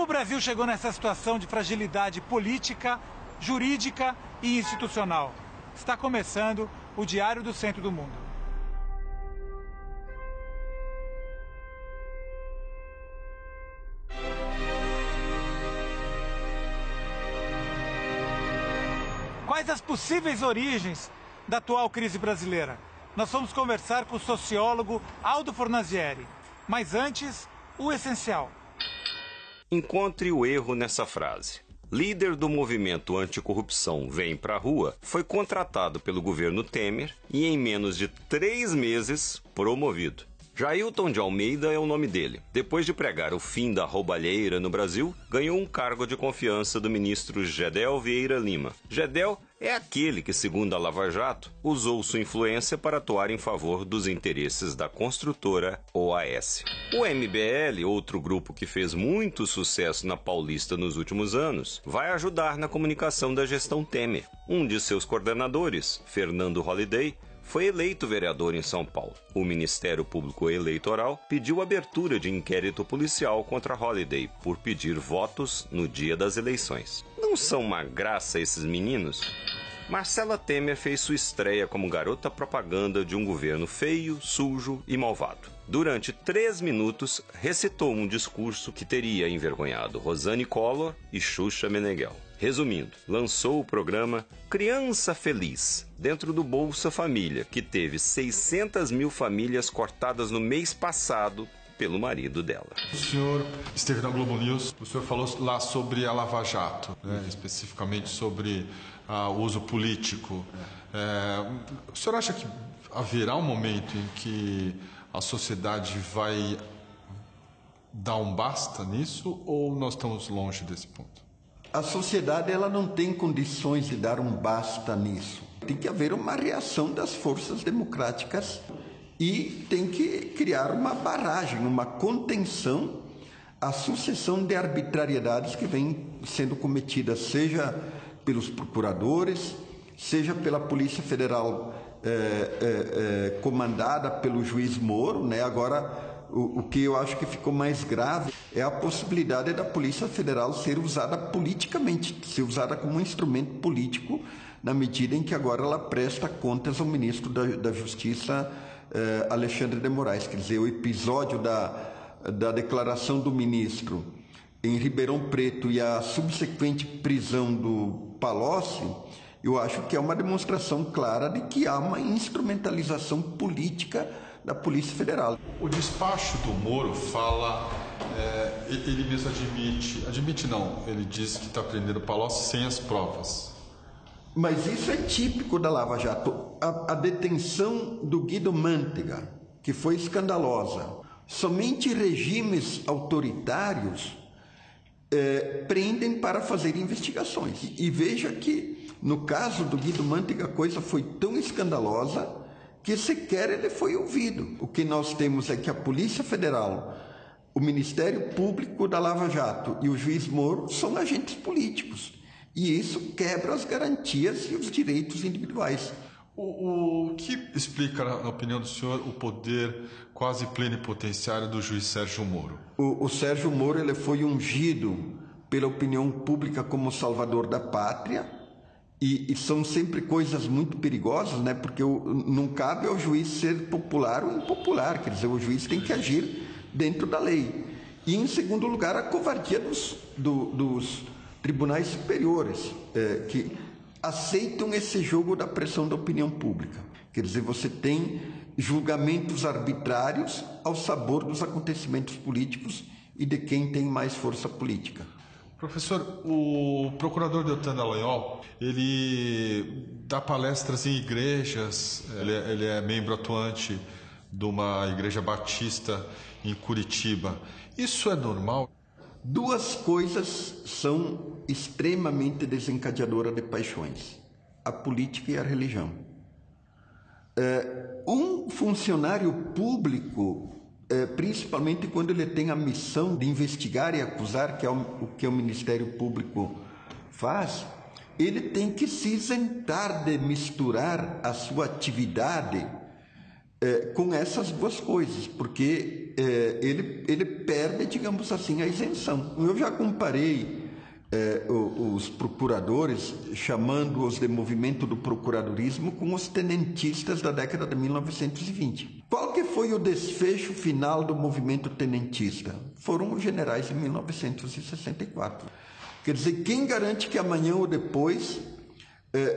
Como o Brasil chegou nessa situação de fragilidade política, jurídica e institucional? Está começando o Diário do Centro do Mundo. Quais as possíveis origens da atual crise brasileira? Nós vamos conversar com o sociólogo Aldo Fornazieri. Mas antes, o essencial. Encontre o erro nessa frase. Líder do movimento anticorrupção Vem Pra Rua foi contratado pelo governo Temer e em menos de 3 meses promovido. Jailton de Almeida é o nome dele. Depois de pregar o fim da roubalheira no Brasil, ganhou um cargo de confiança do ministro Gedel Vieira Lima. Gedel é aquele que, segundo a Lava Jato, usou sua influência para atuar em favor dos interesses da construtora OAS. O MBL, outro grupo que fez muito sucesso na Paulista nos últimos anos, vai ajudar na comunicação da gestão Temer. Um de seus coordenadores, Fernando Holliday, foi eleito vereador em São Paulo. O Ministério Público Eleitoral pediu abertura de inquérito policial contra Holliday por pedir votos no dia das eleições. Não são uma graça esses meninos? Marcela Temer fez sua estreia como garota propaganda de um governo feio, sujo e malvado. Durante 3 minutos, recitou um discurso que teria envergonhado Rosane Collor e Xuxa Meneghel. Resumindo, lançou o programa Criança Feliz, dentro do Bolsa Família, que teve 600 mil famílias cortadas no mês passado pelo marido dela. O senhor esteve na Globo News, o senhor falou lá sobre a Lava Jato, né, especificamente sobre o uso político. O senhor acha que haverá um momento em que a sociedade vai dar um basta nisso ou nós estamos longe desse ponto? A sociedade ela não tem condições de dar um basta nisso. Tem que haver uma reação das forças democráticas e tem que criar uma barragem, uma contenção à sucessão de arbitrariedades que vem sendo cometidas, seja pelos procuradores, seja pela Polícia Federal comandada pelo juiz Moro, né? Agora, o que eu acho que ficou mais grave é a possibilidade da Polícia Federal ser usada politicamente, ser usada como um instrumento político, na medida em que agora ela presta contas ao ministro da Justiça, Alexandre de Moraes. Quer dizer, o episódio da declaração do ministro em Ribeirão Preto e a subsequente prisão do Palocci, eu acho que é uma demonstração clara de que há uma instrumentalização política da Polícia Federal. O despacho do Moro fala, ele mesmo admite não, ele diz que está prendendo Palocci sem as provas. Mas isso é típico da Lava Jato. A detenção do Guido Mantega, que foi escandalosa. Somente regimes autoritários prendem para fazer investigações. E veja que, no caso do Guido Mantega, a coisa foi tão escandalosa que sequer ele foi ouvido. O que nós temos é que a Polícia Federal, o Ministério Público da Lava Jato e o juiz Moro são agentes políticos. E isso quebra as garantias e os direitos individuais. O que explica, na opinião do senhor, o poder quase plenipotenciário do juiz Sérgio Moro? O Sérgio Moro ele foi ungido pela opinião pública como salvador da pátria. E são sempre coisas muito perigosas, né? Porque não cabe ao juiz ser popular ou impopular. Quer dizer, o juiz tem que agir dentro da lei. E, em segundo lugar, a covardia dos tribunais superiores, que aceitam esse jogo da pressão da opinião pública. Quer dizer, você tem julgamentos arbitrários ao sabor dos acontecimentos políticos e de quem tem mais força política. Professor, o procurador Deltan Dallagnol, ele dá palestras em igrejas, ele é membro atuante de uma igreja batista em Curitiba. Isso é normal? 2 coisas são extremamente desencadeadoras de paixões: a política e a religião. Um funcionário público, principalmente quando ele tem a missão de investigar e acusar, que é o que o Ministério Público faz, ele tem que se isentar de misturar a sua atividade com essas duas coisas, porque ele perde, digamos assim, a isenção. Eu já comparei os procuradores, chamando-os de movimento do procuradorismo, com os tenentistas da década de 1920. Qual que foi o desfecho final do movimento tenentista? Foram os generais em 1964. Quer dizer, quem garante que amanhã ou depois,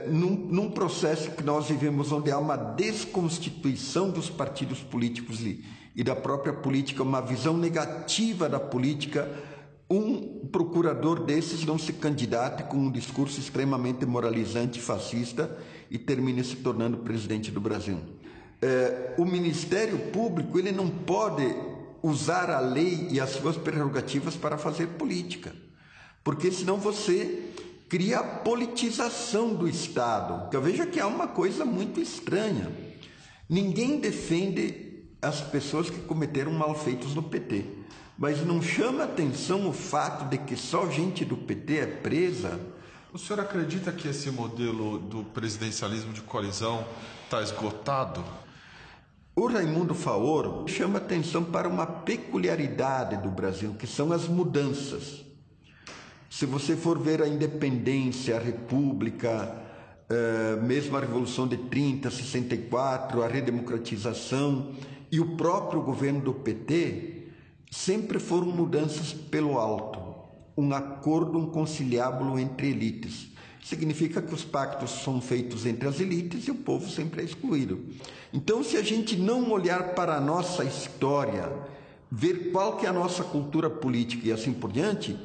num processo que nós vivemos, onde há uma desconstituição dos partidos políticos e da própria política, uma visão negativa da política, um procurador desses não se candidate com um discurso extremamente moralizante, fascista, e termine se tornando presidente do Brasil. O Ministério Público, ele não pode usar a lei e as suas prerrogativas para fazer política, porque senão você cria a politização do Estado. Eu vejo que há uma coisa muito estranha. Ninguém defende as pessoas que cometeram malfeitos no PT, mas não chama atenção o fato de que só gente do PT é presa. O senhor acredita que esse modelo do presidencialismo de coalizão está esgotado? O Raimundo Faoro chama atenção para uma peculiaridade do Brasil, que são as mudanças. Se você for ver a independência, a república, mesmo a Revolução de 30, 64, a redemocratização e o próprio governo do PT, sempre foram mudanças pelo alto, um acordo, um conciliábulo entre elites. Significa que os pactos são feitos entre as elites e o povo sempre é excluído. Então, se a gente não olhar para a nossa história, ver qual que é a nossa cultura política e assim por diante,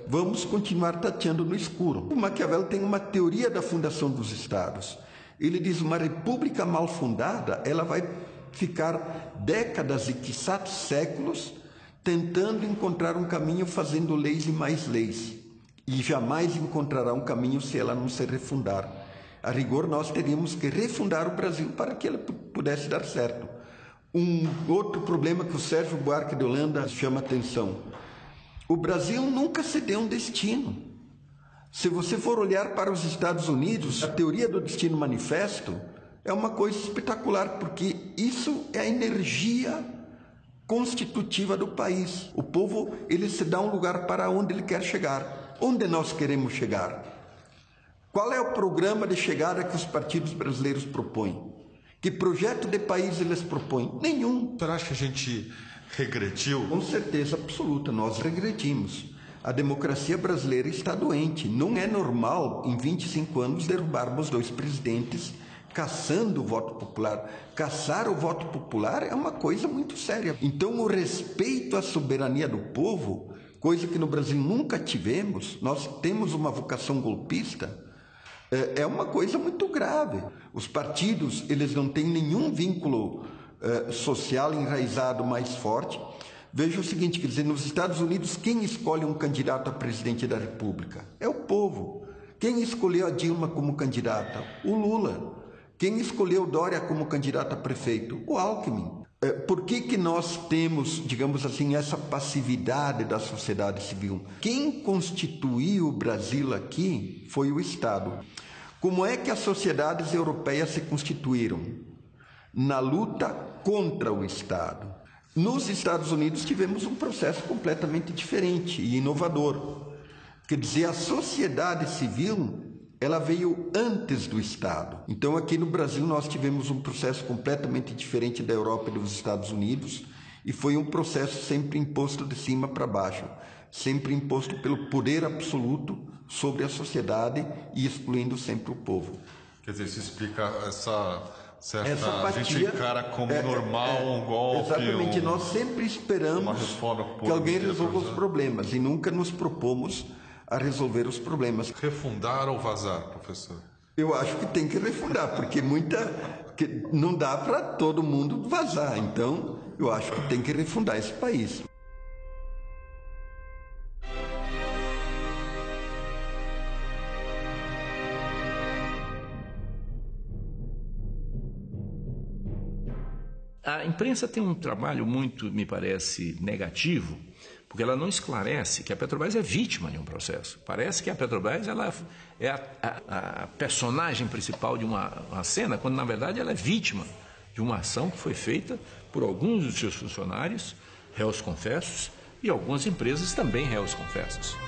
vamos continuar tateando no escuro. O Maquiavel tem uma teoria da fundação dos estados. Ele diz: uma república mal fundada, ela vai ficar décadas e quiçá séculos tentando encontrar um caminho, fazendo leis e mais leis, e jamais encontrará um caminho se ela não se refundar. A rigor, nós teríamos que refundar o Brasil para que ela pudesse dar certo. Um outro problema que o Sérgio Buarque de Holanda chama atenção: o Brasil nunca se deu um destino. Se você for olhar para os Estados Unidos, a teoria do destino manifesto é uma coisa espetacular, porque isso é a energia constitutiva do país. O povo, ele se dá um lugar para onde ele quer chegar. Onde nós queremos chegar? Qual é o programa de chegada que os partidos brasileiros propõem? Que projeto de país eles propõem? Nenhum. O senhor acha que a gente regrediu? Com certeza absoluta, nós regredimos. A democracia brasileira está doente. Não é normal, em 25 anos, derrubarmos 2 presidentes caçando o voto popular. Caçar o voto popular é uma coisa muito séria. Então, o respeito à soberania do povo, coisa que no Brasil nunca tivemos, nós temos uma vocação golpista, é uma coisa muito grave. Os partidos, eles não têm nenhum vínculo social enraizado mais forte. Veja o seguinte, quer dizer, nos Estados Unidos, quem escolhe um candidato a presidente da República? É o povo. Quem escolheu a Dilma como candidata? O Lula. Quem escolheu Dória como candidato a prefeito? O Alckmin. Por que nós temos, digamos assim, essa passividade da sociedade civil? Quem constituiu o Brasil aqui foi o Estado. Como é que as sociedades europeias se constituíram? Na luta contra o Estado. Nos Estados Unidos tivemos um processo completamente diferente e inovador. Quer dizer, a sociedade civil, ela veio antes do Estado. Então, aqui no Brasil, nós tivemos um processo completamente diferente da Europa e dos Estados Unidos, e foi um processo sempre imposto de cima para baixo, sempre imposto pelo poder absoluto sobre a sociedade e excluindo sempre o povo. Quer dizer, isso explica essa apatia, a gente encara como normal um golpe. Exatamente, nós sempre esperamos que alguém resolva os problemas e nunca nos propomos a resolver os problemas. Refundar ou vazar, professor? Eu acho que tem que refundar, porque que não dá para todo mundo vazar. Então, eu acho que tem que refundar esse país. A imprensa tem um trabalho muito, me parece, negativo, porque ela não esclarece que a Petrobras é vítima de um processo. Parece que a Petrobras ela é a personagem principal de uma cena, quando na verdade ela é vítima de uma ação que foi feita por alguns dos seus funcionários, réus confessos, e algumas empresas também réus confessos.